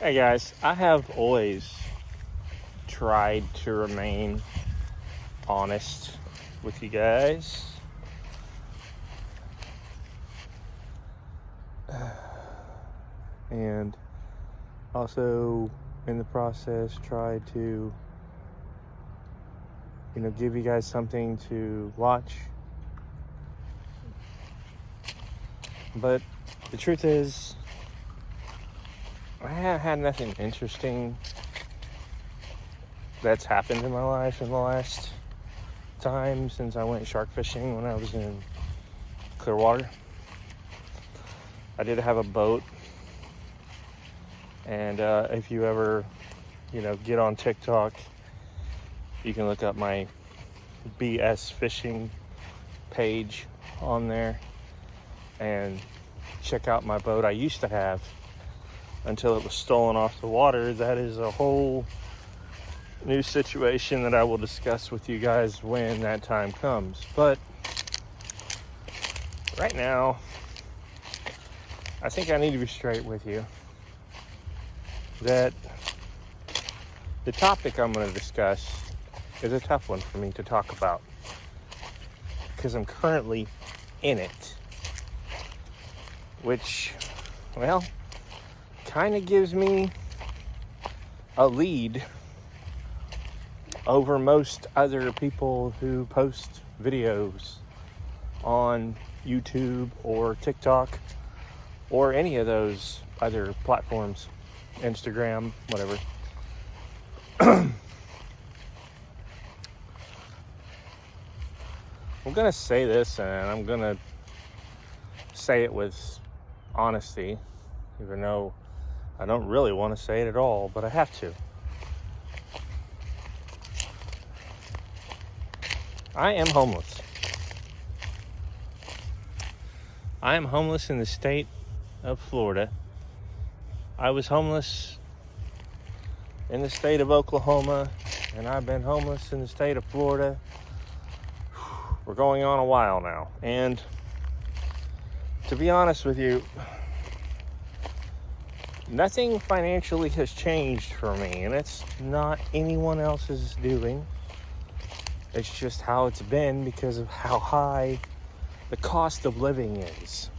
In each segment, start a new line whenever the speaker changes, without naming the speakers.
Hey guys, I have always tried to remain honest with you guys. And also in the process try to, give you guys something to watch. But the truth is, I have had nothing interesting that's happened in my life in the last time since I went shark fishing when I was in Clearwater. I did have a boat, and if you ever, get on TikTok, you can look up my BS fishing page on there and check out my boat I used to have until it was stolen off the water. That is a whole new situation that I will discuss with you guys when that time comes. But right now, I think I need to be straight with you that the topic I'm going to discuss is a tough one for me to talk about because I'm currently in it, which, well, kind of gives me a lead over most other people who post videos on YouTube or TikTok or any of those other platforms, Instagram, whatever. I'm gonna say this, and I'm gonna say it with honesty, even though I don't really want to say it at all, but I have to. I am homeless. I am homeless in the state of Florida. I was homeless in the state of Oklahoma, and I've been homeless in the state of Florida. We're going on a while now. And to be honest with you, nothing financially has changed for me, and it's not anyone else's doing. It's just how it's been because of how high the cost of living is.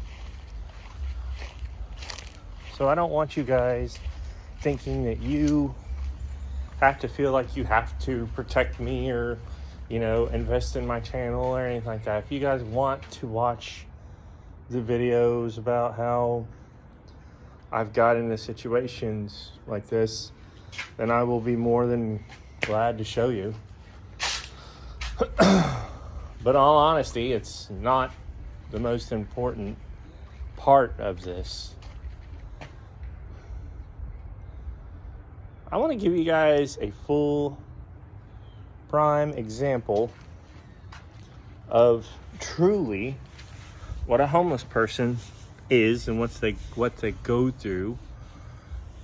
So I don't want you guys thinking that you have to feel like you have to protect me or, invest in my channel or anything like that. If you guys want to watch the videos about how I've got into situations like this, then I will be more than glad to show you. But in all honesty, it's not the most important part of this. I want to give you guys a full prime example of truly what a homeless person is and what they go through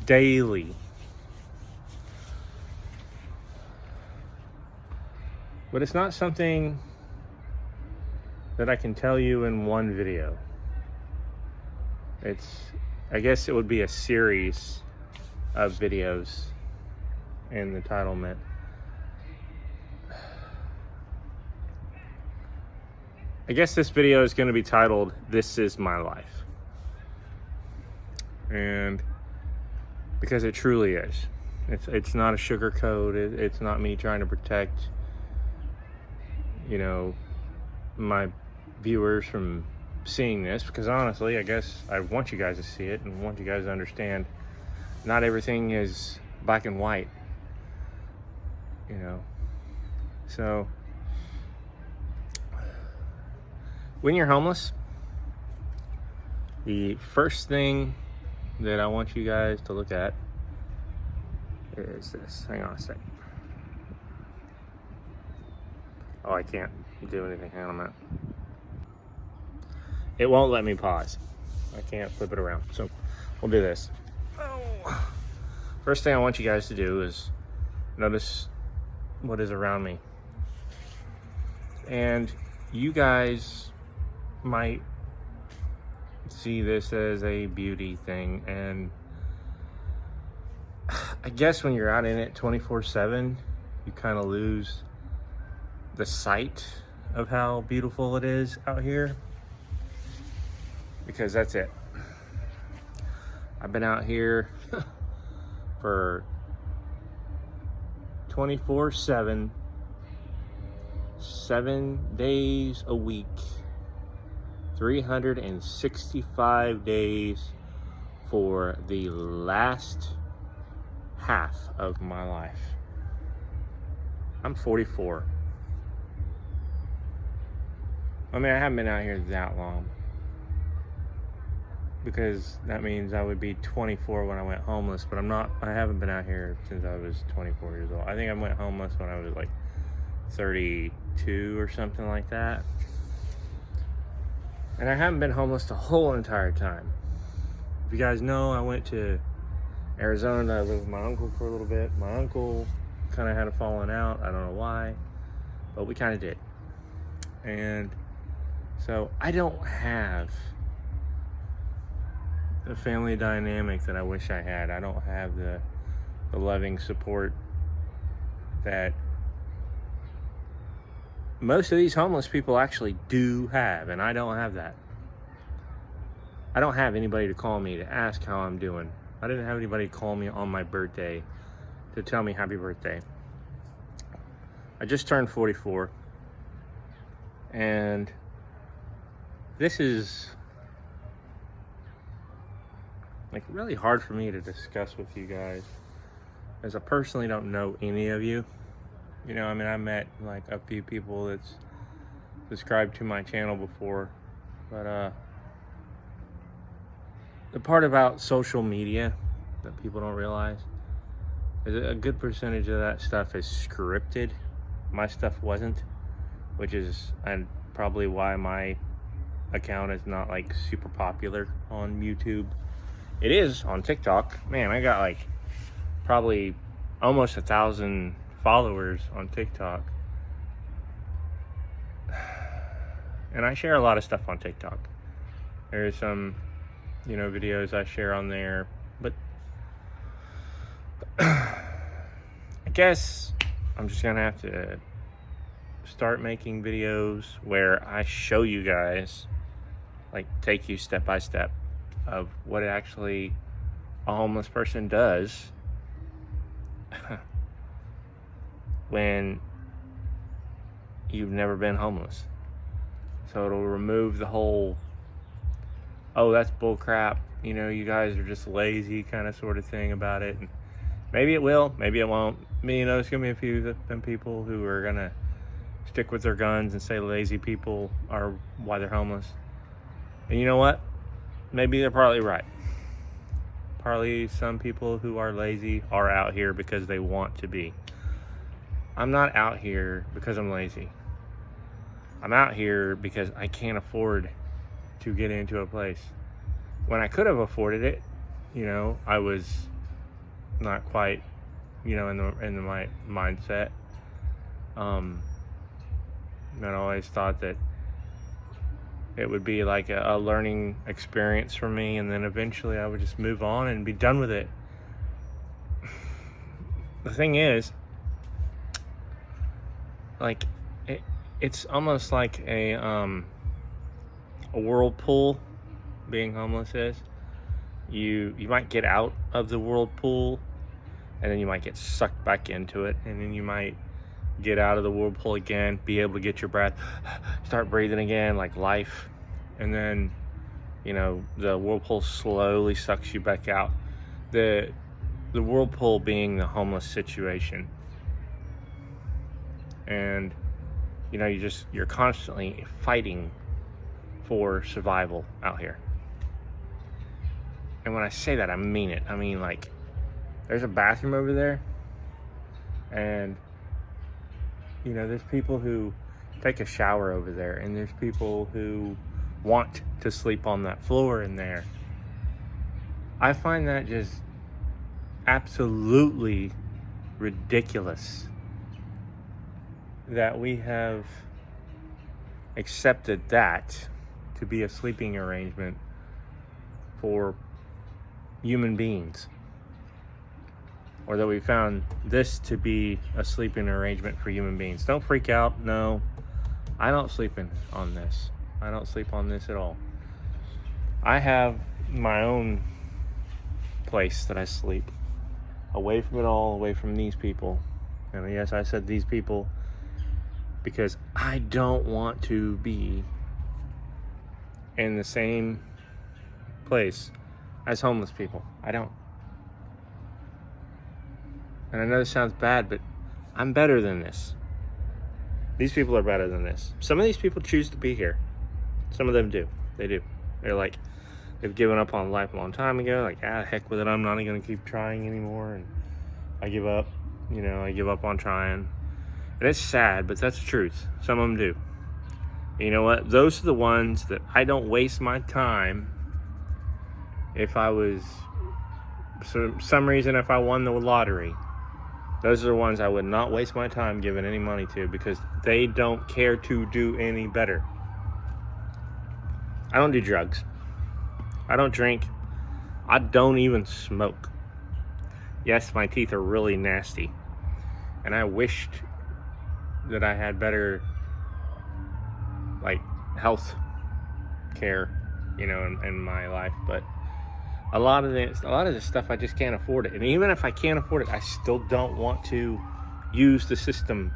daily. But it's not something that I can tell you in one video. I guess it would be a series of videos in the entitlement. I guess this video is going to be titled, "This is My Life." And because it truly is. It's not a sugarcoat. It's not me trying to protect, my viewers from seeing this, because honestly, I guess I want you guys to see it and want you guys to understand not everything is black and white, So when you're homeless, the first thing that I want you guys to look at is this. Hang on a sec. Oh, I can't do anything. Hang on a minute. It won't let me pause. I can't flip it around. So we'll do this. First thing I want you guys to do is notice what is around me. And you guys might see this as a beauty thing, and I guess when you're out in it 24/7, you kind of lose the sight of how beautiful it is out here, because that's it. I've been out here for 24/7, 7 days a week, 365 days for the last half of my life. I'm 44. I mean, I haven't been out here that long, because that means I would be 24 when I went homeless, but I haven't been out here since I was 24 years old. I think I went homeless when I was like 32 or something like that. And I haven't been homeless the whole entire time. If you guys know, I went to Arizona. I lived with my uncle for a little bit. My uncle kind of had a falling out. I don't know why, but we kind of did. And so I don't have the family dynamic that I wish I had. I don't have the loving support that most of these homeless people actually do have, and I don't have that. I don't have anybody to call me to ask how I'm doing. I didn't have anybody call me on my birthday to tell me happy birthday. I just turned 44, and this is like really hard for me to discuss with you guys, as I personally don't know any of you. You know, I mean, I met like a few people that's subscribed to my channel before, but the part about social media that people don't realize is a good percentage of that stuff is scripted. My stuff wasn't, which is probably why my account is not like super popular on YouTube. It is on TikTok. Man, I got like probably almost 1,000 followers on TikTok. And I share a lot of stuff on TikTok. There's some, you know, videos I share on there, but I guess I'm just gonna have to start making videos where I show you guys, like take you step by step of what actually a homeless person does when you've never been homeless. So it'll remove the whole, oh, that's bull crap, you know, you guys are just lazy kind of sort of thing about it. And maybe it will, maybe it won't. I mean, you know, there's gonna be a few of them people who are gonna stick with their guns and say lazy people are why they're homeless. And you know what? Maybe they're partly right. Partly some people who are lazy are out here because they want to be. I'm not out here because I'm lazy. I'm out here because I can't afford to get into a place. When I could have afforded it, you know, I was not quite, you know, in the my mindset. I always thought that it would be like a learning experience for me, and then eventually I would just move on and be done with it. The thing is, like, it's almost like a whirlpool. Being homeless is, you might get out of the whirlpool, and then you might get sucked back into it, and then you might get out of the whirlpool again, be able to get your breath, start breathing again like life, and then, you know, the whirlpool slowly sucks you back out. The whirlpool being the homeless situation. And, you know, you're constantly fighting for survival out here. And when I say that, I mean it. I mean, like, there's a bathroom over there, and, you know, there's people who take a shower over there, and there's people who want to sleep on that floor in there. I find that just absolutely ridiculous that we have accepted that to be a sleeping arrangement for human beings. or that we found this to be a sleeping arrangement for human beings. Don't freak out. No, I don't sleep on this. I don't sleep on this at all. I have my own place that I sleep, away from it all, away from these people. And yes, I said these people because I don't want to be in the same place as homeless people. I don't. And I know this sounds bad, but I'm better than this. These people are better than this. Some of these people choose to be here. Some of them do. They do. They're like, they've given up on life a long time ago. Like, heck with it. I'm not going to keep trying anymore. And I give up. I give up on trying. And it's sad, but that's the truth. Some of them do. And you know what? Those are the ones that I don't waste my time. If I was, for some reason, if I won the lottery, those are the ones I would not waste my time giving any money to, because they don't care to do any better. I don't do drugs. I don't drink. I don't even smoke. Yes, my teeth are really nasty. And I wished that I had better, health care, in my life. But a lot of this stuff, I just can't afford it. And even if I can't afford it, I still don't want to use the system.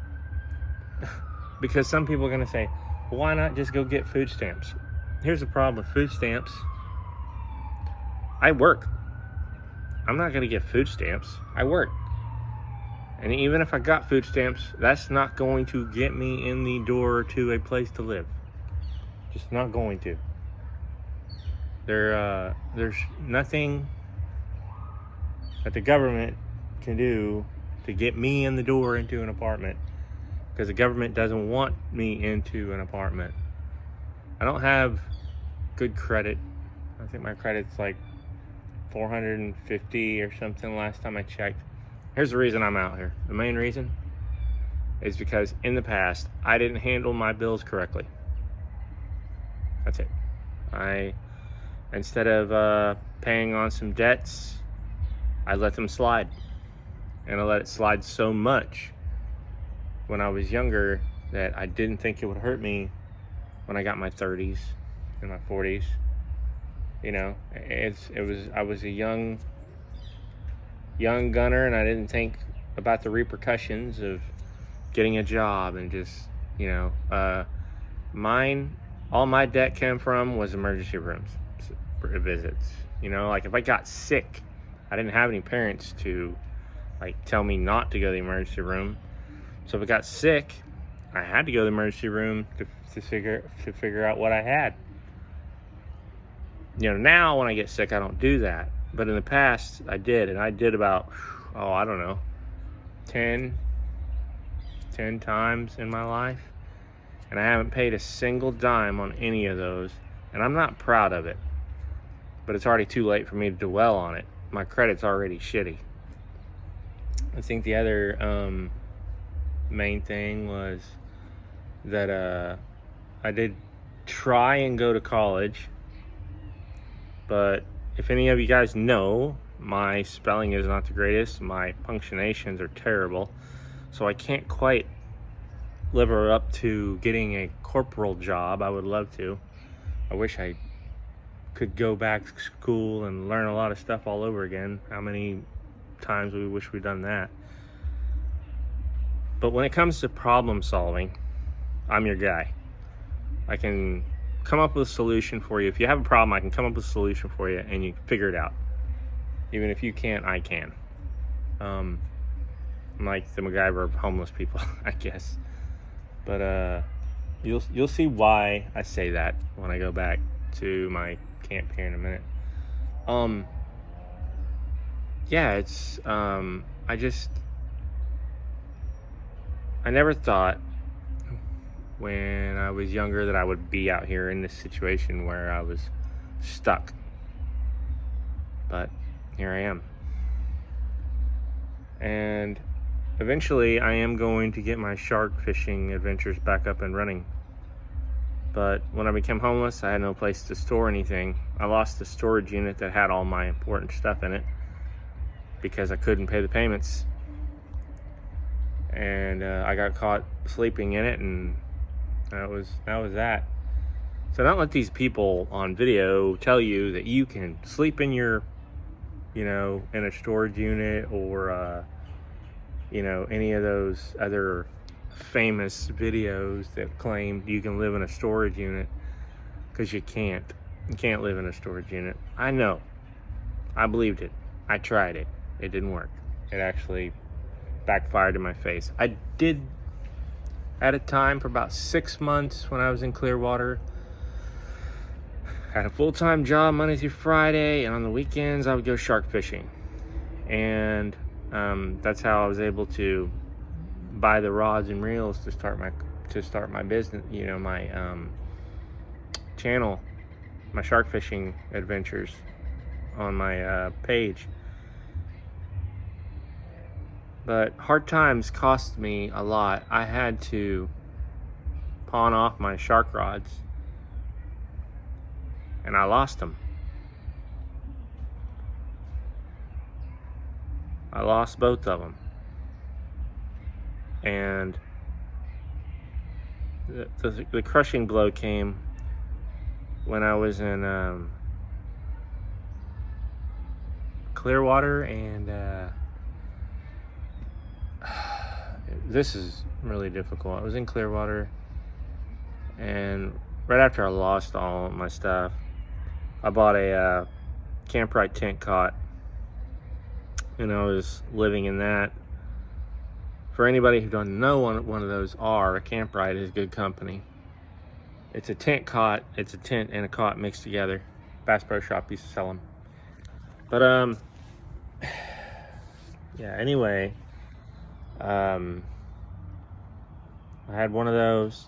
Because some people are going to say, well, why not just go get food stamps? Here's the problem with food stamps. I work. I'm not going to get food stamps. I work. And even if I got food stamps, that's not going to get me in the door to a place to live. Just not going to. There's nothing that the government can do to get me in the door into an apartment, because the government doesn't want me into an apartment. I don't have good credit. I think my credit's like 450 or something last time I checked. Here's the reason I'm out here. The main reason is because in the past, I didn't handle my bills correctly. That's it. Instead of paying on some debts, I let them slide. And I let it slide so much when I was younger that I didn't think it would hurt me when I got my 30s and my 40s. I was a young gunner, and I didn't think about the repercussions of getting a job and just, all my debt came from was emergency rooms visits. If I got sick, I didn't have any parents to tell me not to go to the emergency room. So if I got sick, I had to go to the emergency room to figure out what I had. Now when I get sick, I don't do that. But in the past, I did. And I did about, 10 times in my life. And I haven't paid a single dime on any of those. And I'm not proud of it. But it's already too late for me to dwell on it. My credit's already shitty. I think the other main thing was that I did try and go to college. But if any of you guys know, my spelling is not the greatest. My punctuations are terrible. So I can't quite live up to getting a corporal job. I would love to. I wish I could go back to school and learn a lot of stuff all over again. How many times we wish we'd done that. But when it comes to problem solving, I'm your guy. I can come up with a solution for you. If you have a problem, I can come up with a solution for you and you can figure it out. Even if you can't, I can. I'm like the MacGyver of homeless people, I guess. But you'll see why I say that when I go back to my camp here in a minute. It's I never thought when I was younger that I would be out here in this situation where I was stuck. But here I am. And eventually I am going to get my shark fishing adventures back up and running. But when I became homeless, I had no place to store anything. I lost the storage unit that had all my important stuff in it. because I couldn't pay the payments. And I got caught sleeping in it, and that was that. So don't let these people on video tell you that you can sleep in your, in a storage unit, or any of those other famous videos that claim you can live in a storage unit, because you can't. You can't live in a storage unit. I know. I believed it. I tried it. It didn't work. It actually backfired in my face. I did, at a time, for about 6 months when I was in Clearwater, had a full-time job Monday through Friday, and on the weekends I would go shark fishing. And that's how I was able to buy the rods and reels to start my business, my channel, my shark fishing adventures on my page. But hard times cost me a lot. I had to pawn off my shark rods, and I lost them. I lost both of them. And the crushing blow came when I was in Clearwater, and this is really difficult. I was in Clearwater, and right after I lost all of my stuff, I bought a Camprite tent cot, and I was living in that. For anybody who doesn't know what one of those are, a Camprite is good company. It's a tent cot. It's a tent and a cot mixed together. Bass Pro Shop used to sell them. But yeah. Anyway, I had one of those,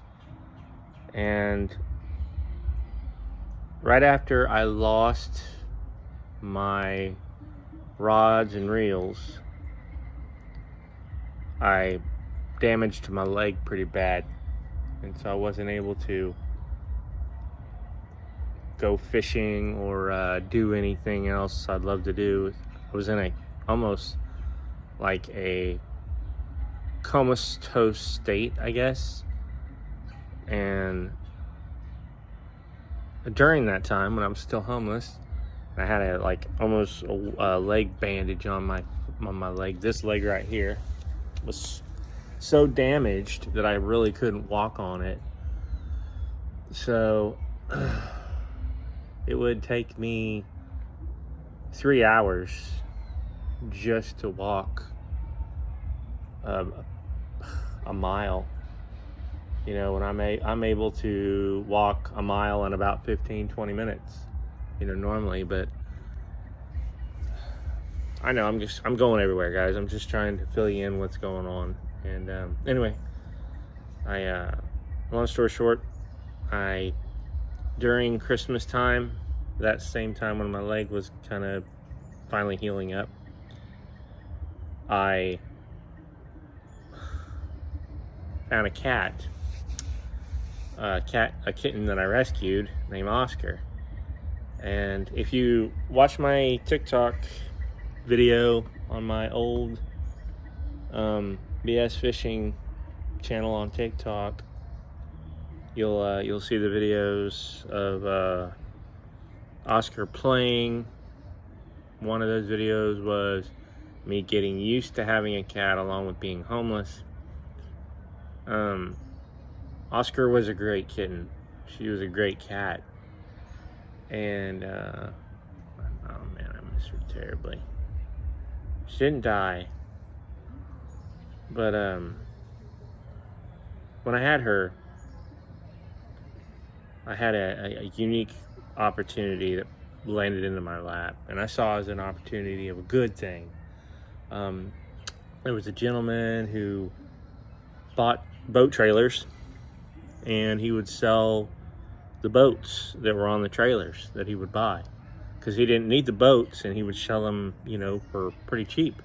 and right after I lost my rods and reels, I damaged my leg pretty bad, and so I wasn't able to go fishing or do anything else I'd love to do. I was in almost like a comatose state, I guess. And during that time, when I was still homeless, I had almost a leg bandage on my leg. This leg right here was so damaged that I really couldn't walk on it. So it would take me 3 hours just to walk a mile. When I'm able to walk a mile in about 15-20 minutes, normally. But I know I'm going everywhere, guys. I'm just trying to fill you in what's going on. And anyway, long story short, during Christmas time, that same time when my leg was kind of finally healing up, I found a kitten that I rescued named Oscar. And if you watch my TikTok video on my old BS fishing channel on TikTok, you'll see the videos of Oscar playing. One of those videos was me getting used to having a cat along with being homeless. Oscar was a great kitten. She was a great cat. And oh man, I miss her terribly. She didn't die, but when I had her, I had a unique opportunity that landed into my lap, and I saw it as an opportunity of a good thing. There was a gentleman who bought boat trailers, and he would sell the boats that were on the trailers that he would buy, because he didn't need the boats, and he would sell them, for pretty cheap.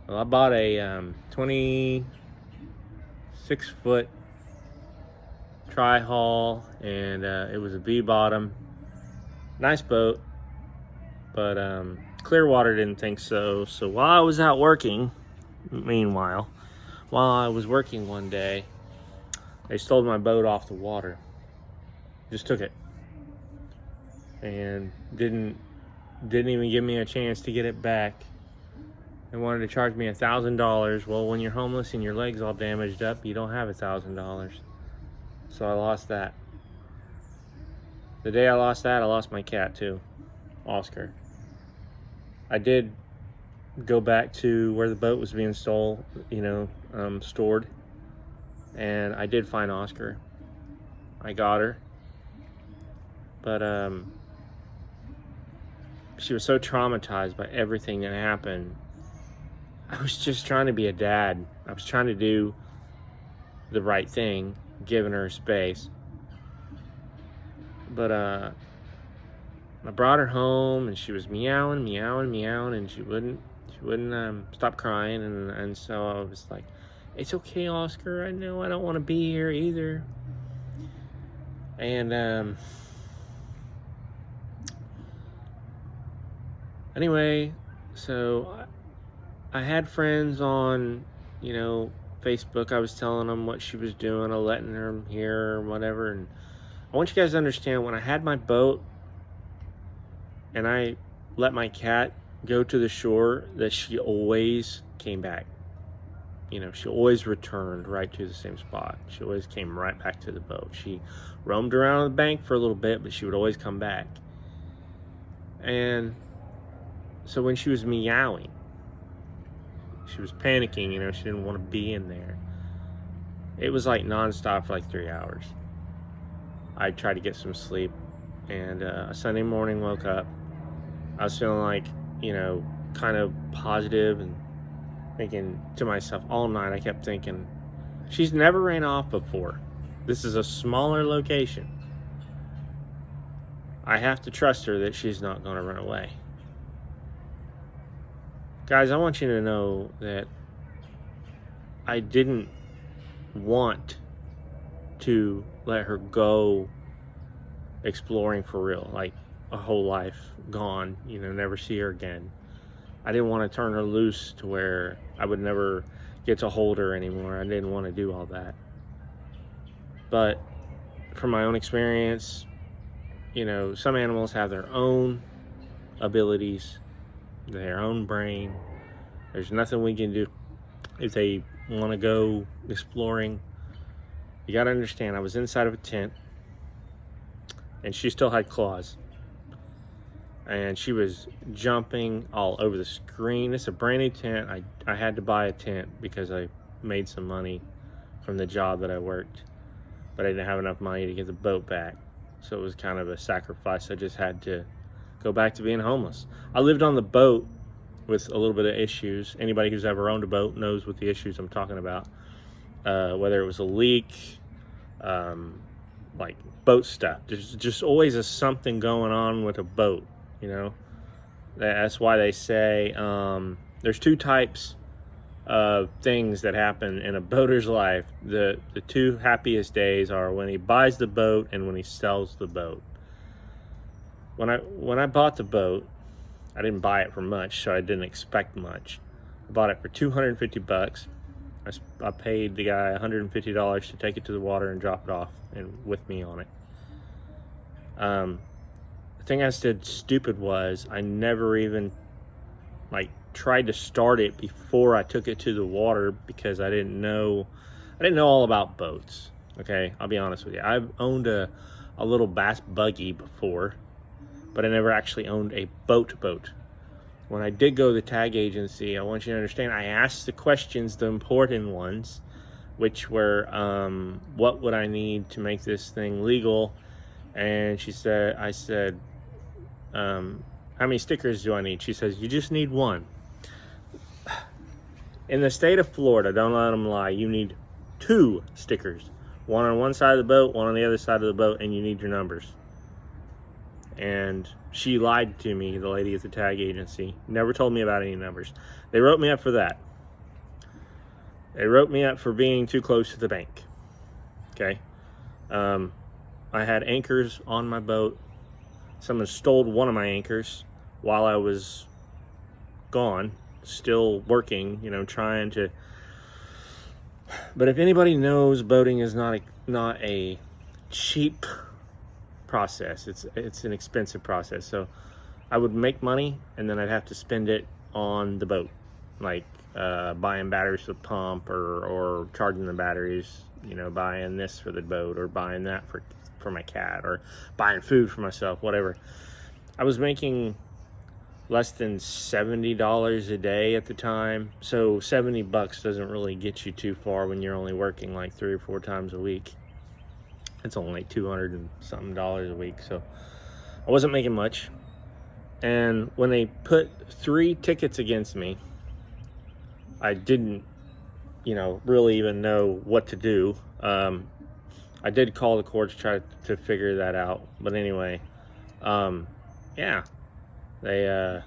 Well, I bought a 26-foot tri-hull, and it was a V-bottom, nice boat, but Clearwater didn't think so. So while I was out working, meanwhile, while I was working one day, they stole my boat off the water. Just took it. And didn't even give me a chance to get it back. And wanted to charge me $1,000. Well, when you're homeless and your leg's all damaged up, you don't have $1,000. So I lost that. The day I lost that, I lost my cat too, Oscar. I did go back to where the boat was being stored, and I did find Oscar. I got her, but she was so traumatized by everything that happened. I was just trying to be a dad. I was trying to do the right thing, giving her space. But I brought her home, and she was meowing, and she wouldn't stop crying, and so I was like, "It's okay, Oscar. I know I don't want to be here either." And anyway, so I had friends on, Facebook. I was telling them what she was doing, letting her hear or whatever. And I want you guys to understand, when I had my boat and I let my cat go to the shore, that she always came back. She always returned right to the same spot. She always came right back to the boat. She roamed around the bank for a little bit, but she would always come back. And so when she was meowing, she was panicking, she didn't want to be in there. It was like nonstop for like 3 hours. I tried to get some sleep, and a Sunday morning woke up. I was feeling like, kind of positive, and thinking to myself all night, I kept thinking, she's never ran off before. This is a smaller location. I have to trust her that she's not going to run away. Guys, I want you to know that I didn't want to let her go exploring for real, like a whole life gone, never see her again. I didn't want to turn her loose to where I would never get to hold her anymore. I didn't want to do all that. But from my own experience, some animals have their own abilities, their own brain. There's nothing we can do if they want to go exploring. You got to understand, I was inside of a tent, and she still had claws, and she was jumping all over the screen. It's a brand new tent. I had to buy a tent because I made some money from the job that I worked, but I didn't have enough money to get the boat back, so it was kind of a sacrifice. I just had to go back to being homeless. I lived on the boat with a little bit of issues. Anybody who's ever owned a boat knows what the issues I'm talking about. Whether it was a leak, like boat stuff. There's just always something going on with a boat, That's why they say there's two types of things that happen in a boater's life. The two happiest days are when he buys the boat and when he sells the boat. When I bought the boat, I didn't buy it for much, so I didn't expect much. I bought it for $250. I paid the guy $150 to take it to the water and drop it off and with me on it. The thing I did stupid was I never even tried to start it before I took it to the water, because I didn't know all about boats. Okay, I'll be honest with you. I've owned a little bass buggy before, but I never actually owned a boat. When I did go to the tag agency, I want you to understand, I asked the questions, the important ones, which were, what would I need to make this thing legal? And I said, how many stickers do I need? She says, you just need one. In the state of Florida, don't let them lie, you need 2 stickers. One on one side of the boat, one on the other side of the boat, and you need your numbers. And she lied to me, the lady at the tag agency. Never told me about any numbers. They wrote me up for that. They wrote me up for being too close to the bank. Okay. I had anchors on my boat. Someone stole one of my anchors while I was gone, still working, trying to. But if anybody knows, boating is not a cheap process. It's an expensive process. So I would make money, and then I'd have to spend it on the boat, like buying batteries for the pump, or charging the batteries, buying this for the boat, or buying that for my cat, or buying food for myself, whatever. I was making less than $70 a day at the time. So $70 doesn't really get you too far when you're only working like 3 or 4 times a week. It's only like $200 and something a week. So I wasn't making much. And when they put 3 tickets against me, I didn't, really even know what to do. I did call the courts to try to figure that out. But anyway, yeah. They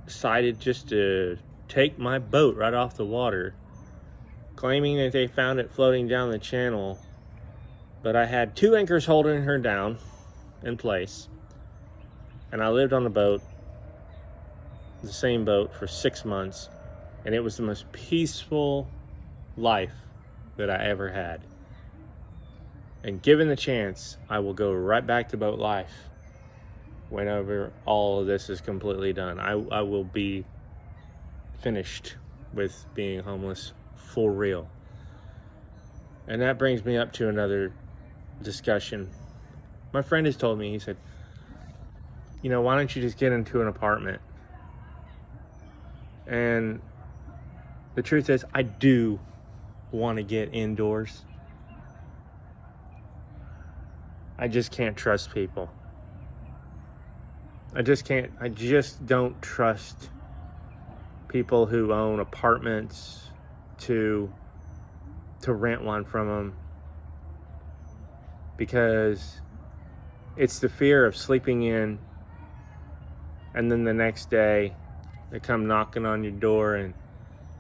decided just to take my boat right off the water, claiming that they found it floating down the channel, but I had 2 anchors holding her down in place, and I lived on the boat, the same boat, for 6 months, and it was the most peaceful life that I ever had. And given the chance, I will go right back to boat life. Whenever all of this is completely done, I will be finished with being homeless for real. And that brings me up to another discussion. My friend has told me, he said, why don't you just get into an apartment? And the truth is, I do want to get indoors. I just can't trust people. I just don't trust people who own apartments to rent one from them, because it's the fear of sleeping in, and then the next day they come knocking on your door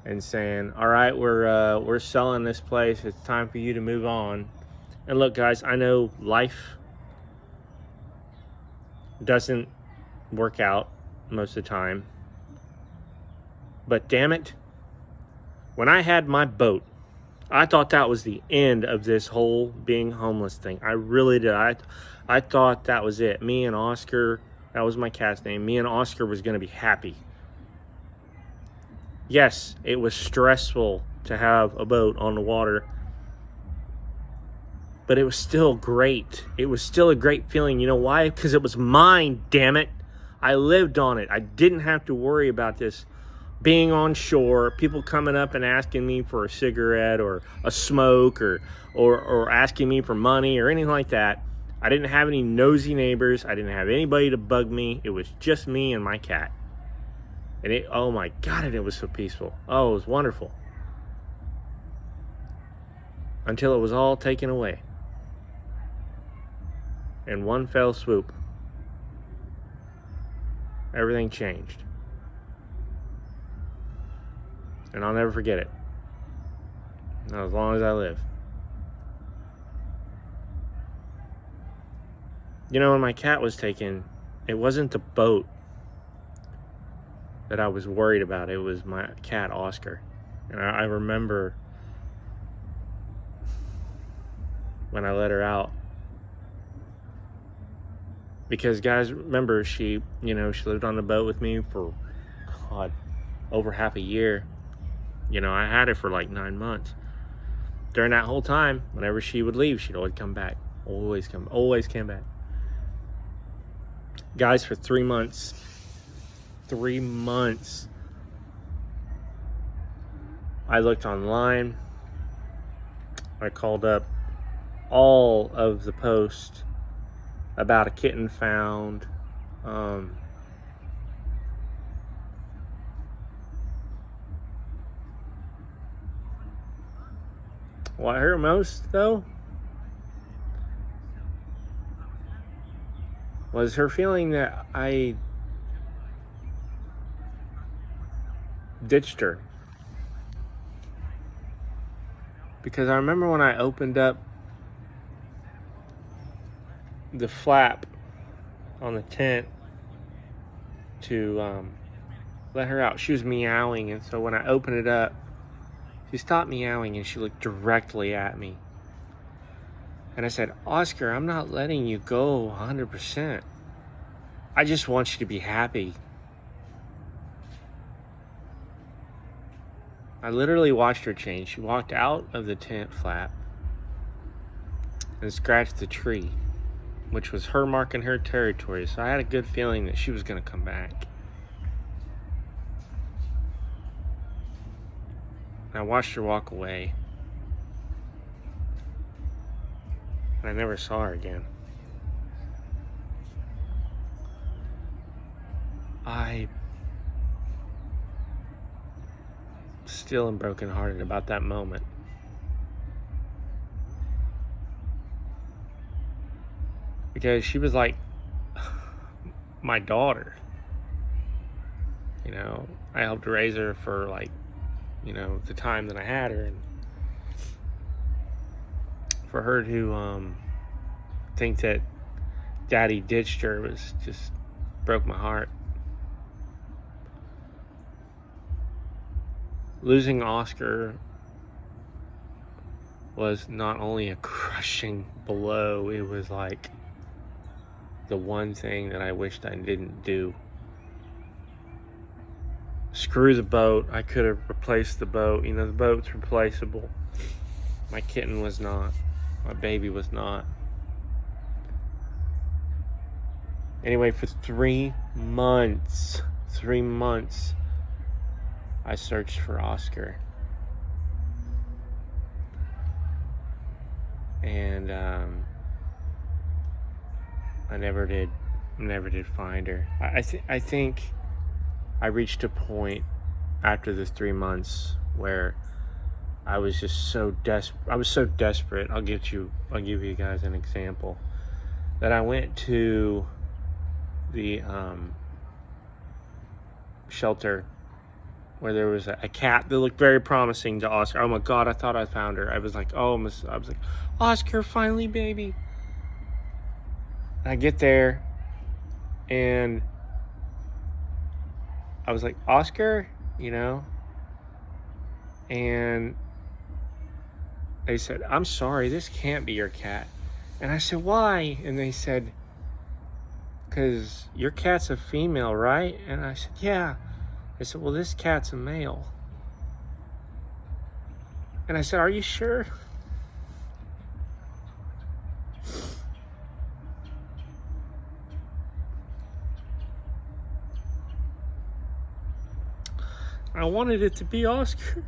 and saying, all right, we're selling this place, it's time for you to move on. And look, guys, I know life doesn't work out most of the time, but damn it, when I had my boat, I thought that was the end of this whole being homeless thing. I really did. I thought that was it. Me and Oscar, that was my cat's name, me and Oscar was going to be happy. Yes, it was stressful to have a boat on the water, but it was still great. It was still a great feeling. You know why? Because it was mine, damn it. I lived on it. I didn't have to worry about this being on shore, people coming up and asking me for a cigarette or a smoke or asking me for money or anything like that. I didn't have any nosy neighbors. I didn't have anybody to bug me. It was just me and my cat. And oh my God, and it was so peaceful. Oh, it was wonderful. Until it was all taken away. In one fell swoop. Everything changed. And I'll never forget it. Not as long as I live. When my cat was taken, it wasn't the boat that I was worried about. It was my cat, Oscar. And I remember when I let her out. Because, guys, remember, she lived on the boat with me for, over half a year. I had her for like 9 months. During that whole time, whenever she would leave, she'd always come back. Always came back. Guys, for 3 months, I looked online. I called up all of the posts about a kitten found. What hurt most, though, was her feeling that I ditched her. Because I remember when I opened up the flap on the tent to let her out. She was meowing, and so when I opened it up, she stopped meowing and she looked directly at me. And I said, Oscar, I'm not letting you go 100%. I just want you to be happy. I literally watched her change. She walked out of the tent flap and scratched the tree, which was her marking her territory. So I had a good feeling that she was going to come back. And I watched her walk away. And I never saw her again. I still am brokenhearted about that moment. Because she was like my daughter. You know, I helped raise her for like, you know, the time that I had her, and for her to think that Daddy ditched her was just broke my heart. Losing Oscar was not only a crushing blow, it was like the one thing that I wished I didn't do. Screw the boat. I could have replaced the boat. You know, the boat's replaceable. My kitten was not. My baby was not. Anyway, for 3 months, I searched for Oscar. And I never did find her. I think I reached a point after the 3 months where I was just so desperate. I was so desperate. I'll give you guys an example. That I went to the shelter where there was a cat that looked very promising to Oscar. Oh my God, I thought I found her. I was like, Oscar, finally, baby. I get there and I was like, Oscar, you know? And they said, I'm sorry, this can't be your cat. And I said, why? And they said, because your cat's a female, right? And I said, yeah. They said, well, this cat's a male. And I said, are you sure? I wanted it to be Oscar.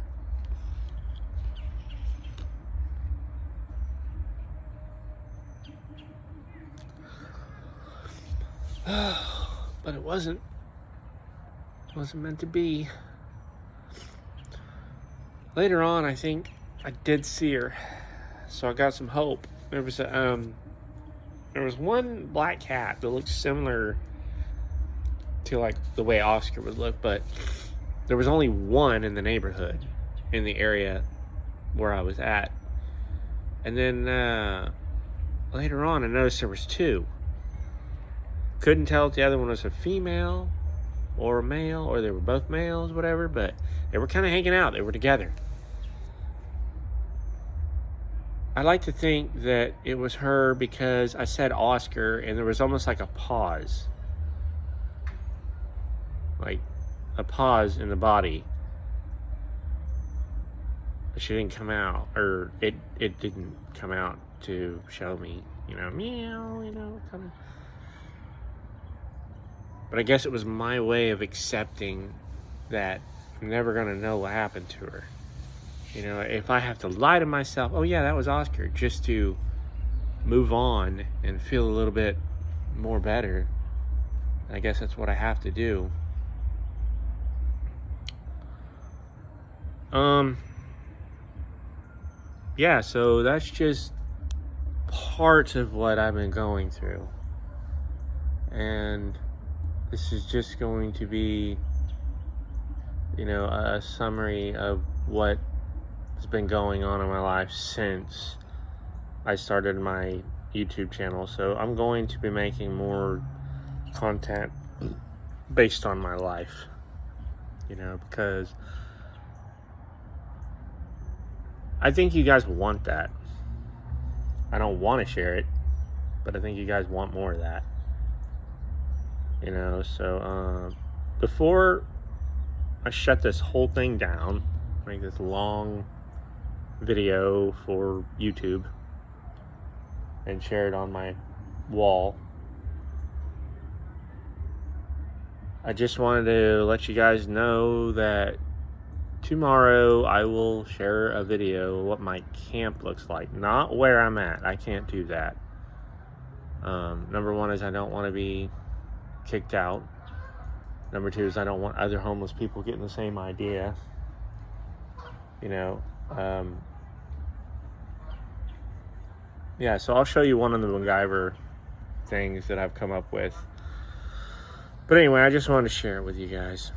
But it wasn't. It wasn't meant to be. Later on, I think I did see her, so I got some hope. There was one black cat that looked similar to like the way Oscar would look, but there was only one in the neighborhood, in the area where I was at. And then later on, I noticed there was two. Couldn't tell if the other one was a female or a male, or they were both males, whatever, but they were kind of hanging out. They were together. I like to think that it was her because I said Oscar and there was almost like a pause. Like a pause in the body. But she didn't come out, or it didn't come out to show me, you know, meow, you know, kind of. But I guess it was my way of accepting that I'm never going to know what happened to her. You know, if I have to lie to myself, oh yeah, that was Oscar, just to move on and feel a little bit more better, I guess that's what I have to do. Yeah, so that's just part of what I've been going through. And this is just going to be, you know, a summary of what has been going on in my life since I started my YouTube channel. So I'm going to be making more content based on my life, you know, because I think you guys want that. I don't want to share it, but I think you guys want more of that, you know. So before I shut this whole thing down, make this long video for YouTube and share it on my wall, I just wanted to let you guys know that tomorrow I will share a video of what my camp looks like. Not where I'm at. I can't do that. Number one is I don't want to be kicked out. Number two is I don't want other homeless people getting the same idea. You know, yeah, so I'll show you one of the MacGyver things that I've come up with. But anyway, I just wanted to share it with you guys.